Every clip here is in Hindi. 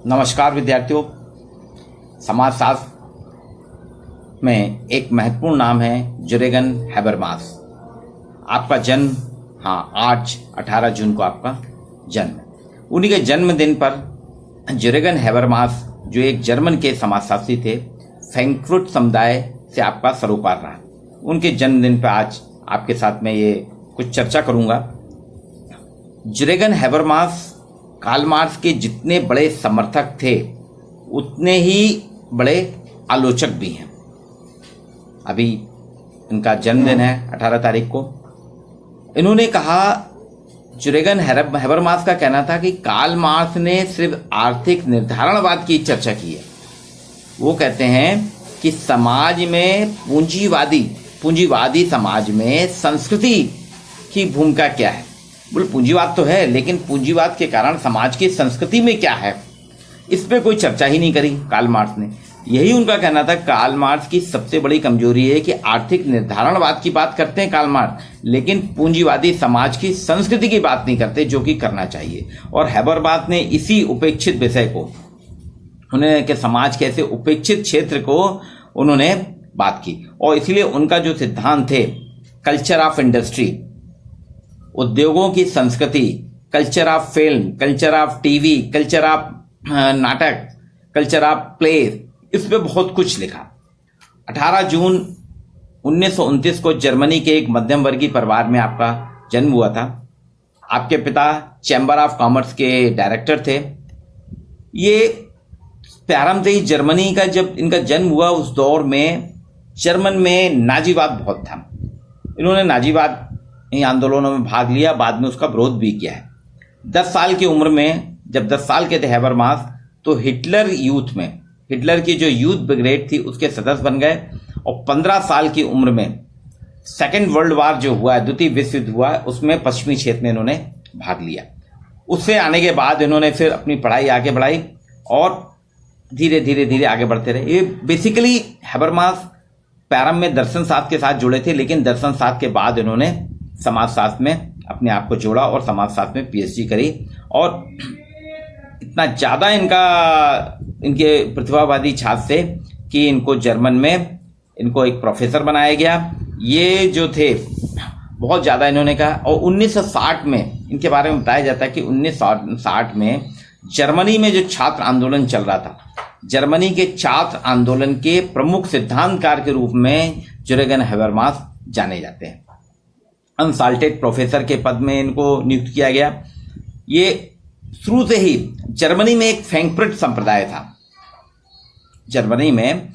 नमस्कार विद्यार्थियों। समाजशास्त्र में एक महत्वपूर्ण नाम है जुरेगन हैबरमास। आपका जन्म आज 18 जून को आपका जन्म। उन्हीं के जन्मदिन पर जुरेगन हैबरमास जो एक जर्मन के समाजशास्त्री थे, फ्रैंकफर्ट समुदाय से आपका सरोकार रहा। उनके जन्मदिन पर आज आपके साथ में ये कुछ चर्चा करूंगा। जुरेगन हैबरमास कार्ल मार्क्स के जितने बड़े समर्थक थे उतने ही बड़े आलोचक भी हैं। अभी इनका जन्मदिन है 18 तारीख को। इन्होंने कहा, जुरेगन हैबरमास का कहना था कि कार्ल मार्क्स ने सिर्फ आर्थिक निर्धारणवाद की चर्चा की है। वो कहते हैं कि समाज में पूंजीवादी समाज में संस्कृति की भूमिका क्या है। बोले पूंजीवाद तो है, लेकिन पूंजीवाद के कारण समाज की संस्कृति में क्या है, इस पे कोई चर्चा ही नहीं करी कार्ल मार्क्स ने। यही उनका कहना था। कार्ल मार्क्स की सबसे बड़ी कमजोरी है कि आर्थिक निर्धारणवाद की बात करते हैं कार्ल मार्क्स, लेकिन पूंजीवादी समाज की संस्कृति की बात नहीं करते, जो कि करना चाहिए। और हैबरमास ने इसी उपेक्षित विषय को, उन्होंने के समाज के ऐसे उपेक्षित क्षेत्र को उन्होंने बात की। और इसलिए उनका जो सिद्धांत थे, कल्चर ऑफ इंडस्ट्री, उद्योगों की संस्कृति, culture of film, culture of TV, culture of नाटक, कल्चर ऑफ प्ले, इस पे बहुत कुछ लिखा। 18 जून 1929 को जर्मनी के एक मध्यम वर्गीय परिवार में आपका जन्म हुआ था। आपके पिता चैम्बर ऑफ कॉमर्स के डायरेक्टर थे। ये प्रारंभ से ही जर्मनी का, जब इनका जन्म हुआ उस दौर में जर्मन में नाजीवाद बहुत था। इन्होंने नाजीवाद आंदोलनों में भाग लिया, बाद में उसका विरोध भी किया है। 10 साल की उम्र में, जब 10 साल के थे हैबरमास, तो हिटलर की जो यूथ ब्रिगेड थी उसके सदस्य बन गए। और 15 साल की उम्र में सेकेंड वर्ल्ड वार जो हुआ है, द्वितीय विश्व युद्ध हुआ है, उसमें पश्चिमी क्षेत्र में इन्होंने भाग लिया। उससे आने के बाद इन्होंने फिर अपनी पढ़ाई आगे बढ़ाई और धीरे धीरे आगे बढ़ते रहे। ये बेसिकली हैबरमास प्रारंभ में दर्शन शास्त्र के साथ जुड़े थे, लेकिन दर्शन शास्त्र के बाद इन्होंने समाजशास्त्र में अपने आप को जोड़ा और समाजशास्त्र में पीएचडी करी। और इतना ज़्यादा इनके प्रतिभावादी छात्र थे कि इनको जर्मन में इनको एक प्रोफेसर बनाया गया। ये जो थे बहुत ज़्यादा इन्होंने कहा। और 1960 में इनके बारे में बताया जाता है कि 1960 में जर्मनी में जो छात्र आंदोलन चल रहा था, जर्मनी के छात्र आंदोलन के प्रमुख सिद्धांतकार के रूप में जुरेगन हैबरमास जाने जाते हैं। अनसाल्टेड प्रोफेसर के पद में इनको नियुक्त किया गया। ये शुरू से ही जर्मनी में एक फ्रैंकफर्ट संप्रदाय था। जर्मनी में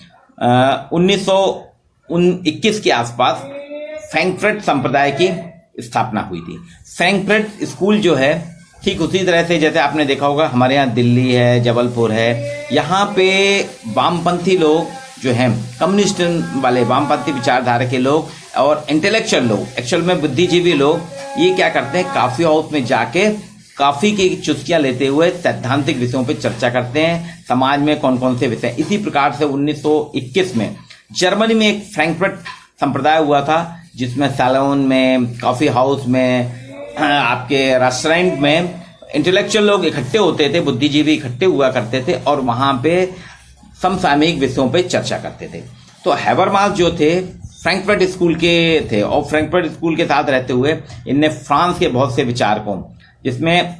1921 के आसपास फ्रैंकफर्ट संप्रदाय की स्थापना हुई थी। फ्रैंकफर्ट स्कूल जो है, ठीक उसी तरह से जैसे आपने देखा होगा हमारे यहाँ दिल्ली है, जबलपुर है, यहाँ पे वामपंथी लोग जो हैं, कम्युनिस्ट वाले वामपंथी विचारधारा के लोग और इंटेलेक्चुअल लोग, एक्चुअल में बुद्धिजीवी लोग, ये क्या करते हैं, कॉफी हाउस में जाके कॉफी की चुस्कियां लेते हुए सैद्धांतिक विषयों पर चर्चा करते हैं, समाज में कौन कौन से विषय। इसी प्रकार से 1921 में जर्मनी में एक फ्रैंकफर्ट संप्रदाय हुआ था, जिसमें सैलून में, कॉफी हाउस में, आपके रेस्टोरेंट में इंटेलेक्चुअल लोग इकट्ठे होते थे, बुद्धिजीवी इकट्ठे हुआ करते थे और वहां पे समसामयिक विषयों पे चर्चा करते थे। तो हैबरमास जो थे फ्रैंकफर्ट स्कूल के थे और फ्रैंकफर्ट स्कूल के साथ रहते हुए इनने फ्रांस के बहुत से विचारकों, जिसमें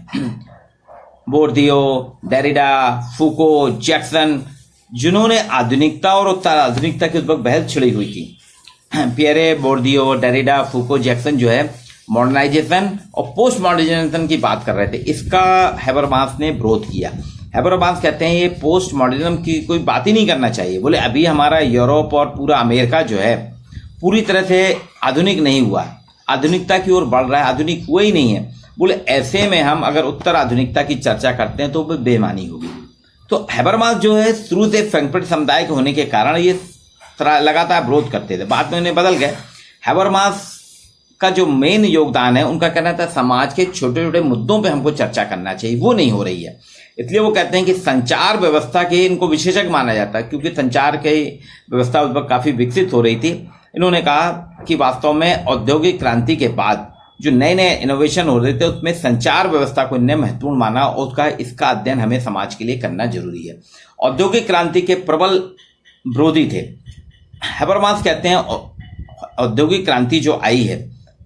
बोर्दियो, डेरिडा, फूको, जैक्सन, जिन्होंने आधुनिकता और उत्तर आधुनिकता की उस वक्त बहस छिड़ी हुई थी। पियरे, बोर्दियो, डेरिडा, फूको, जैक्सन जो है मॉडर्नाइजेशन और पोस्ट मॉडर्निज्म की बात कर रहे थे। इसका हैबरमास ने विरोध किया। हैबरमास कहते हैं ये पोस्ट मॉडर्निज्म की कोई बात ही नहीं करना चाहिए। बोले अभी हमारा यूरोप और पूरा अमेरिका जो है पूरी तरह से आधुनिक नहीं हुआ, आधुनिकता की ओर बढ़ रहा है, आधुनिक हुआ ही नहीं है। बोले ऐसे में हम अगर उत्तर आधुनिकता की चर्चा करते हैं तो वो बेईमानी होगी। तो हैबरमास जो है शुरू से फ्रैंकफर्ट समुदाय के होने के कारण ये लगातार विरोध करते थे। बाद में उन्हें बदल गए। हैबरमास का जो मेन योगदान है, उनका कहना था समाज के छोटे छोटे मुद्दों पे हमको चर्चा करना चाहिए, वो नहीं हो रही है। इसलिए वो कहते हैं कि संचार व्यवस्था के इनको विशेषज्ञ माना जाता है, क्योंकि संचार की व्यवस्था उस वक्त काफी विकसित हो रही थी। इन्होंने कहा कि वास्तव में औद्योगिक क्रांति के बाद जो नए नए इनोवेशन हो रहे थे उसमें संचार व्यवस्था को इनने महत्वपूर्ण माना और इसका अध्ययन हमें समाज के लिए करना जरूरी है। औद्योगिक क्रांति के प्रबल विरोधी थे। हैबरमास कहते हैं औद्योगिक क्रांति जो आई है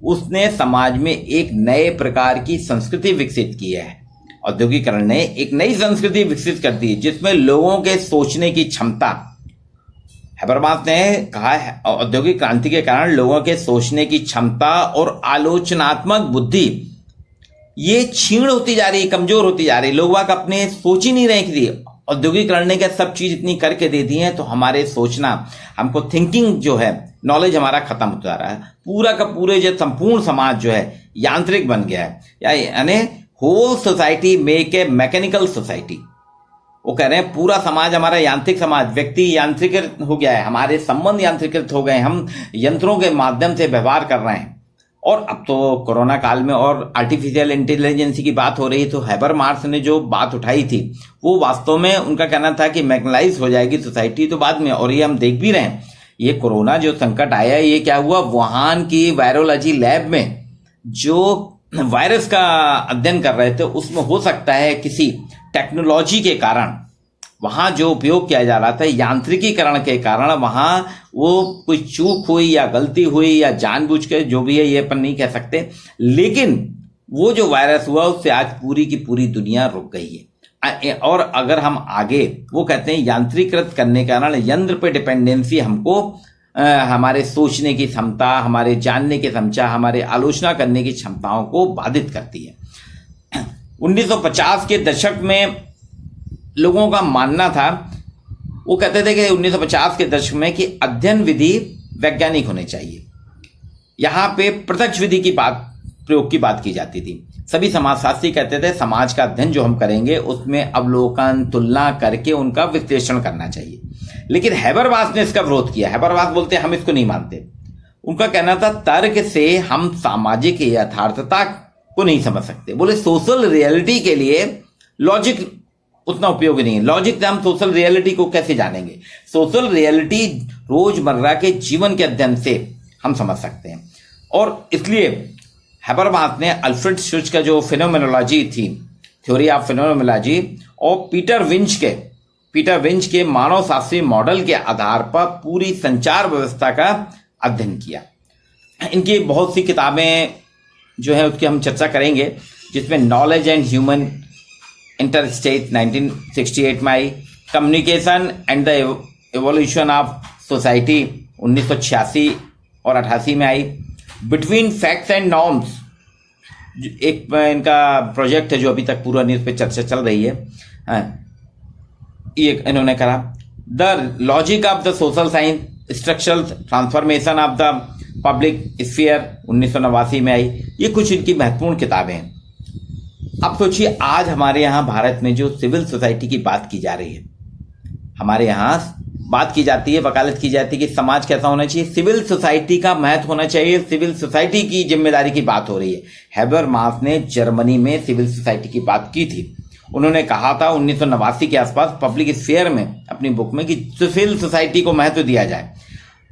उसने समाज में एक नए प्रकार की संस्कृति विकसित की है। औद्योगिकरण ने एक नई संस्कृति विकसित कर दी जिसमें लोगों के सोचने की क्षमता, हैबरमास ने कहा है औद्योगिक क्रांति के कारण लोगों के सोचने की क्षमता और आलोचनात्मक बुद्धि ये क्षीण होती जा रही, कमजोर होती जा रही। लोग वाक अपने सोच ही नहीं रहे कि औद्योगिकरण ने क्या सब चीज इतनी करके दे दी है तो हमारे सोचना, हमको थिंकिंग जो है, नॉलेज हमारा खत्म होता जा रहा है। पूरा का पूरे जो संपूर्ण समाज जो है यांत्रिक बन गया है, यानी whole society make a mechanical society. वो कह रहे हैं पूरा समाज हमारा यांत्रिक समाज, व्यक्ति यांत्रिकृत हो गया है, हमारे संबंध यांत्रिकृत हो गए, हम यंत्रों के माध्यम से व्यवहार कर रहे हैं। और अब तो कोरोना काल में और आर्टिफिशियल इंटेलिजेंस की बात हो रही है, तो हैबरमास ने जो बात उठाई थी वो वास्तव में उनका कहना था कि मैकेनाइज हो जाएगी सोसाइटी तो बाद में। और ये हम देख भी रहे हैं, ये कोरोना जो संकट आया ये क्या हुआ, वुहान की वायरोलॉजी लैब में जो वायरस का अध्ययन कर रहे थे उसमें हो सकता है किसी टेक्नोलॉजी के कारण वहां जो उपयोग किया जा रहा था यांत्रिकीकरण के कारण वहां वो कोई चूक हुई या गलती हुई या जानबूझ के जो भी है ये अपन नहीं कह सकते, लेकिन वो जो वायरस हुआ उससे आज पूरी की पूरी दुनिया रुक गई है। और अगर हम आगे, वो कहते हैं यांत्रिकृत करने के कारण यंत्र पे डिपेंडेंसी हमको हमारे सोचने की क्षमता, हमारे जानने की क्षमता, हमारे आलोचना करने की क्षमताओं को बाधित करती है। 1950 के दशक में लोगों का मानना था, वो कहते थे कि 1950 के दशक में कि अध्ययन विधि वैज्ञानिक होने चाहिए। यहां पे प्रत्यक्ष विधि की प्रयोग की बात की जाती थी। सभी समाजशास्त्री कहते थे समाज का अध्ययन जो हम करेंगे उसमें अवलोकन, तुलना करके उनका विश्लेषण करना चाहिए। लेकिन हैबरमास ने इसका विरोध किया। हैबरमास बोलते हैं हम इसको नहीं मानते। उनका कहना था तर्क से हम सामाजिक यथार्थता को नहीं समझ सकते। बोले सोशल रियलिटी के लिए लॉजिक उतना उपयोगी नहीं है। लॉजिक से हम सोशल रियलिटी को कैसे जानेंगे? सोशल रियलिटी रोजमर्रा के जीवन के अध्ययन से हम समझ सकते हैं। और इसलिए हैबरमास ने अल्फ्रेड शुच का जो फिनोमेनोलॉजी थी, थ्योरी ऑफ फिनोमेनोलॉजी, और पीटर विंच के मानव शास्त्रीय मॉडल के आधार पर पूरी संचार व्यवस्था का अध्ययन किया। इनकी बहुत सी किताबें जो है उसकी हम चर्चा करेंगे, जिसमें नॉलेज एंड ह्यूमन इंटरस्टेट 1968 में आई, communication and the evolution of society 1986 और 88 में आई, बिटवीन फैक्ट्स एंड नॉर्म्स एक इनका प्रोजेक्ट है जो अभी तक पूरा न्यूज पे चर्चा चल रही है, ये इन्होंने करा, the logic of the social science, structural transformation of the public sphere 1989 में आई। ये कुछ इनकी महत्वपूर्ण किताबें हैं। अब सोचिए आज हमारे यहाँ भारत में जो सिविल सोसाइटी की बात की जा रही है, हमारे यहाँ बात की जाती है, वकालत की जाती है कि समाज कैसा होना चाहिए, सिविल सोसाइटी का महत्व होना चाहिए, सिविल सोसाइटी की जिम्मेदारी की बात हो रही है। हैबरमास ने जर्मनी में सिविल सोसाइटी की बात की थी। उन्होंने कहा था 1989 के आसपास पब्लिक स्फीयर में अपनी बुक में कि सिविल सोसाइटी को महत्व दिया जाए।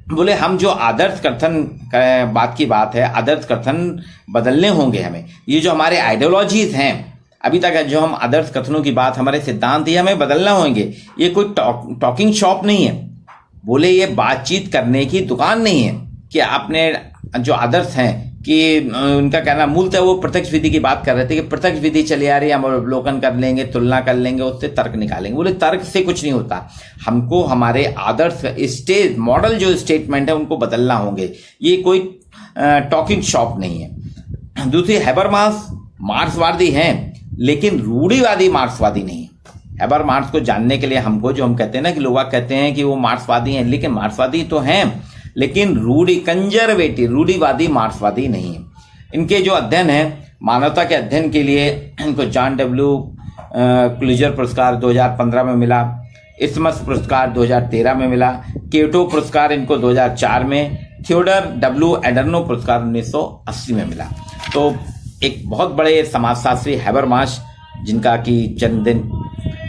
बोले हम जो आदर्श कथन बात की बात है, आदर्श कथन बदलने होंगे हमें। ये जो हमारे आइडियोलॉजीज हैं अभी तक जो हम आदर्श कथनों की बात, हमारे सिद्धांत ये हमें बदलना होंगे। ये कोई टॉकिंग शॉप नहीं है। बोले ये बातचीत करने की दुकान नहीं है कि आपने जो आदर्श हैं कि उनका कहना मूलतः वो प्रत्यक्ष विधि की बात कर रहे थे कि प्रत्यक्ष विधि चली आ रही है, हम अवलोकन कर लेंगे, तुलना कर लेंगे, उससे तर्क निकालेंगे। बोले तर्क से कुछ नहीं होता, हमको हमारे आदर्श स्टेज मॉडल जो स्टेटमेंट है उनको बदलना होंगे। ये कोई टॉकिंग शॉप नहीं है। दूसरी, हैबरमास मार्क्सवादी हैं लेकिन रूढ़िवादी मार्क्सवादी नहीं है। हैबरमास को जानने के लिए हमको, जो हम कहते हैं ना कि लोग कहते हैं कि वो मार्क्सवादी हैं, लेकिन मार्क्सवादी तो हैं लेकिन कंजर्वेटिव रूढ़िवादी मार्क्सवादी नहीं है। इनके जो अध्ययन है मानवता के अध्ययन के लिए इनको जॉन डब्ल्यू क्लूजर पुरस्कार 2015 में मिला, इस्मस पुरस्कार 2013 में मिला, केटो पुरस्कार इनको 2004 में, थियोडर डब्ल्यू एडर्नो पुरस्कार 1980 में मिला। तो एक बहुत बड़े समाजशास्त्री हैबरमास, जिनका की जन्मदिन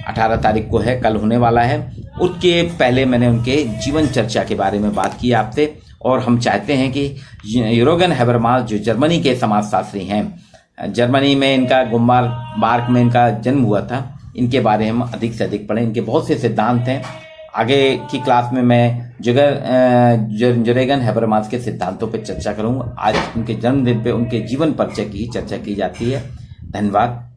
18 तारीख को है, कल होने वाला है, उसके पहले मैंने उनके जीवन चर्चा के बारे में बात की आपसे और हम चाहते हैं कि यूरोगन हैबरमास जो जर्मनी के समाजशास्त्री हैं, जर्मनी में इनका गुम्बार्क में इनका जन्म हुआ था, इनके बारे में हम अधिक से अधिक पढ़ें। इनके बहुत से सिद्धांत हैं। आगे की क्लास में मैं जोरेगन हैबरमास के सिद्धांतों पर चर्चा करूंगा। आज उनके जन्मदिन पे उनके जीवन परिचय की चर्चा की जाती है। धन्यवाद।